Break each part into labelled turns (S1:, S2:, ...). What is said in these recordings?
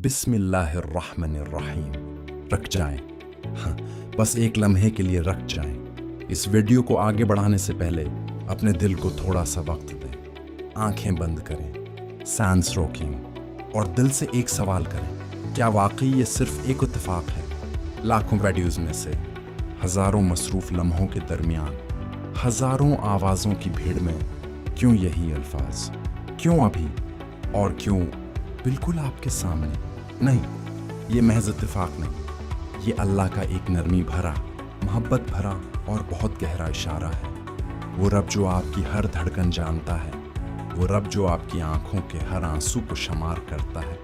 S1: बिस्मिल्लाहिर्रहमानिर्रहीम। रख जाएं, हाँ, बस एक लम्हे के लिए रख जाएं। इस वीडियो को आगे बढ़ाने से पहले अपने दिल को थोड़ा सा वक्त दें। आंखें बंद करें, सांस रोकें और दिल से एक सवाल करें, क्या वाकई ये सिर्फ एक इत्तेफाक है? लाखों वीडियोज़ में से, हज़ारों मसरूफ़ लम्हों के दरमियान, हज़ारों आवाज़ों की भीड़ में क्यों यही अल्फाज? क्यों अभी? और क्यों बिल्कुल आपके सामने? नहीं, ये महज इत्तेफाक नहीं, ये अल्लाह का एक नरमी भरा, मोहब्बत भरा और बहुत गहरा इशारा है। वो रब जो आपकी हर धड़कन जानता है, वो रब जो आपकी आंखों के हर आंसू को शुमार करता है,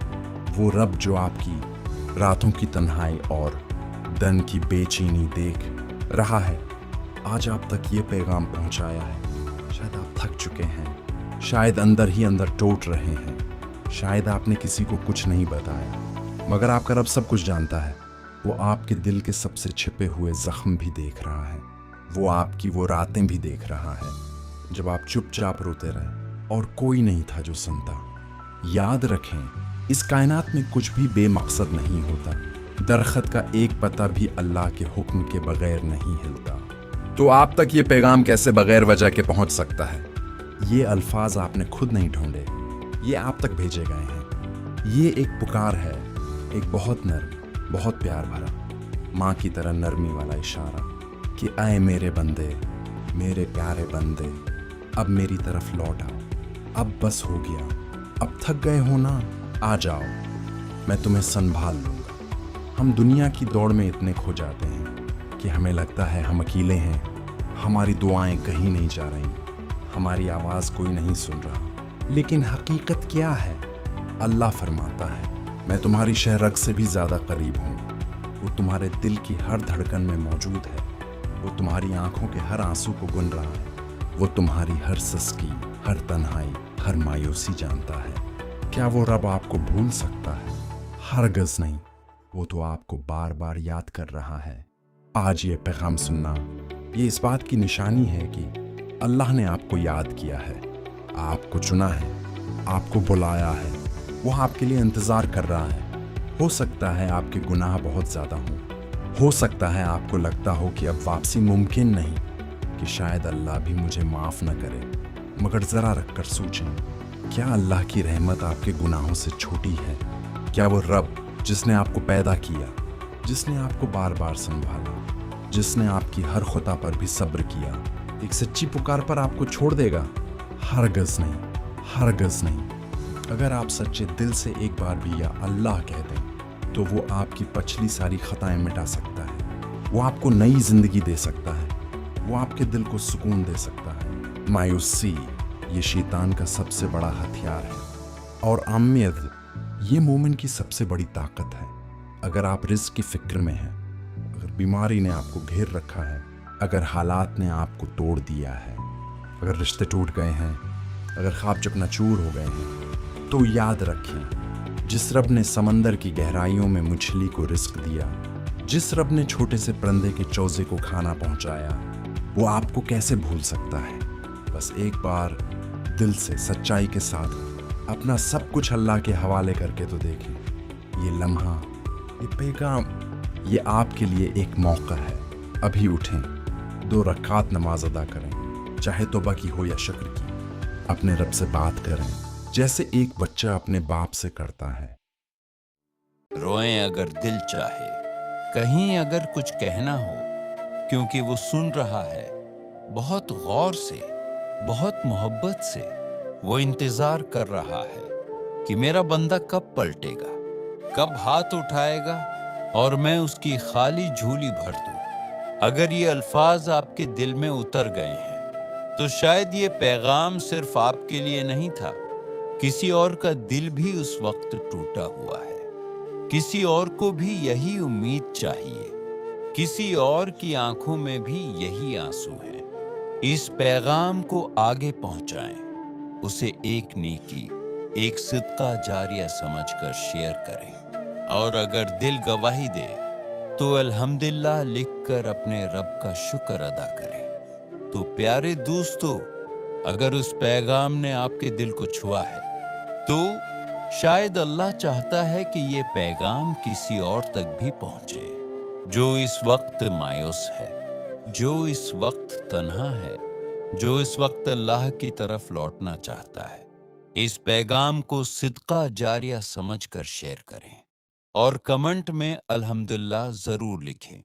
S1: वो रब जो आपकी रातों की तन्हाई और दन की बेचैनी देख रहा है। आज आप तक ये पैगाम पहुंचाया है। शायद आप थक चुके हैं, शायद अंदर ही अंदर टूट रहे हैं, शायद आपने किसी को कुछ नहीं बताया, मगर आपका रब सब कुछ जानता है। वो आपके दिल के सबसे छिपे हुए जख्म भी देख रहा है, वो आपकी वो रातें भी देख रहा है जब आप चुपचाप रोते रहे और कोई नहीं था जो सुनता। याद रखें, इस कायनात में कुछ भी बेमकसद नहीं होता। दरख्त का एक पत्ता भी अल्लाह के हुक्म के बगैर नहीं हिलता। तो आप तक ये पैगाम कैसे बगैर वजह के पहुंच सकता है? ये अल्फाज आपने खुद नहीं ढूंढे, ये आप तक भेजे गए हैं। ये एक पुकार है, एक बहुत नर्म, बहुत प्यार भरा, माँ की तरह नरमी वाला इशारा कि आए मेरे बंदे, मेरे प्यारे बंदे, अब मेरी तरफ लौट आओ। अब बस हो गया, अब थक गए हो ना, आ जाओ, मैं तुम्हें संभाल लूँगा। हम दुनिया की दौड़ में इतने खो जाते हैं कि हमें लगता है हम अकेले हैं, हमारी दुआएं कहीं नहीं जा रही, हमारी आवाज़ कोई नहीं सुन रहा। लेकिन हकीकत क्या है? अल्लाह फरमाता है, मैं तुम्हारी शहरग से भी ज़्यादा करीब हूँ। वो तुम्हारे दिल की हर धड़कन में मौजूद है, वो तुम्हारी आंखों के हर आंसू को गुन रहा है, वो तुम्हारी हर सिसकी, हर तन्हाई, हर मायूसी जानता है। क्या वो रब आपको भूल सकता है? हरगिज़ नहीं, वो तो आपको बार बार याद कर रहा है। आज ये पैगाम सुनना, ये इस बात की निशानी है कि अल्लाह ने आपको याद किया है, आपको चुना है, आपको बुलाया है, वो आपके लिए इंतज़ार कर रहा है। हो सकता है आपके गुनाह बहुत ज़्यादा हों, हो सकता है आपको लगता हो कि अब वापसी मुमकिन नहीं, कि शायद अल्लाह भी मुझे माफ़ न करे। मगर ज़रा रख कर सोचें, क्या अल्लाह की रहमत आपके गुनाहों से छोटी है? क्या वो रब जिसने आपको पैदा किया, जिसने आपको बार बार संभाला, जिसने आपकी हर खुता पर भी सब्र किया, एक सच्ची पुकार पर आपको छोड़ देगा? हरगिज़ नहीं, हरगिज़ नहीं। अगर आप सच्चे दिल से एक बार भी या अल्लाह कह दें, तो वो आपकी पिछली सारी खताएं मिटा सकता है, वो आपको नई ज़िंदगी दे सकता है, वो आपके दिल को सुकून दे सकता है। मायूसी ये शैतान का सबसे बड़ा हथियार है और उम्मीद ये मोमिन की सबसे बड़ी ताकत है। अगर आप रिज़्क़ की फ़िक्र में हैं, अगर बीमारी ने आपको घेर रखा है, अगर हालात ने आपको तोड़ दिया है, अगर रिश्ते टूट गए हैं, अगर ख्वाब चकनाचूर हो गए हैं, तो याद रखें, जिस रब ने समंदर की गहराइयों में मछली को रिस्क दिया, जिस रब ने छोटे से परिंदे के चौजे को खाना पहुंचाया, वो आपको कैसे भूल सकता है? बस एक बार दिल से सच्चाई के साथ अपना सब कुछ अल्लाह के हवाले करके तो देखें। ये लम्हा, ये पैगाम, ये आपके लिए एक मौका है। अभी उठें, 2 रकात नमाज अदा करें, चाहे तौबा की हो या शुक्र की। अपने रब से बात करें जैसे एक बच्चा अपने बाप से करता है।
S2: रोएं अगर दिल चाहे, कहीं अगर कुछ कहना हो, क्योंकि वो सुन रहा है बहुत गौर से, बहुत मोहब्बत से। वो इंतजार कर रहा है कि मेरा बंदा कब पलटेगा, कब हाथ उठाएगा और मैं उसकी खाली झोली भर दूं। अगर ये अल्फाज आपके दिल में उतर गए हैं, तो शायद ये पैगाम सिर्फ आपके लिए नहीं था। किसी और का दिल भी उस वक्त टूटा हुआ है, किसी और को भी यही उम्मीद चाहिए, किसी और की आंखों में भी यही आंसू हैं। इस पैगाम को आगे पहुंचाएं, उसे एक नेकी, एक सिदका जारिया समझकर शेयर करें और अगर दिल गवाही दे तो अल्हम्दुलिल्लाह लिखकर अपने रब का शुक्र अदा करें। तो प्यारे दोस्तों, अगर उस पैगाम ने आपके दिल को छुआ है तो शायद अल्लाह चाहता है कि ये पैगाम किसी और तक भी पहुंचे जो इस वक्त मायूस है, जो इस वक्त तन्हा है, जो इस वक्त अल्लाह की तरफ लौटना चाहता है। इस पैगाम को सिदका जारिया समझकर शेयर करें और कमेंट में अल्हम्दुलिल्लाह जरूर लिखें।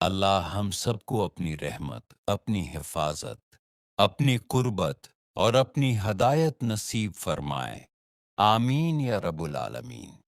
S2: अल्लाह हम सबको अपनी रहमत, अपनी हिफाजत, अपनी कुर्बत और अपनी हदायत नसीब फरमाए। आमीन या रब्बुल आलमीन।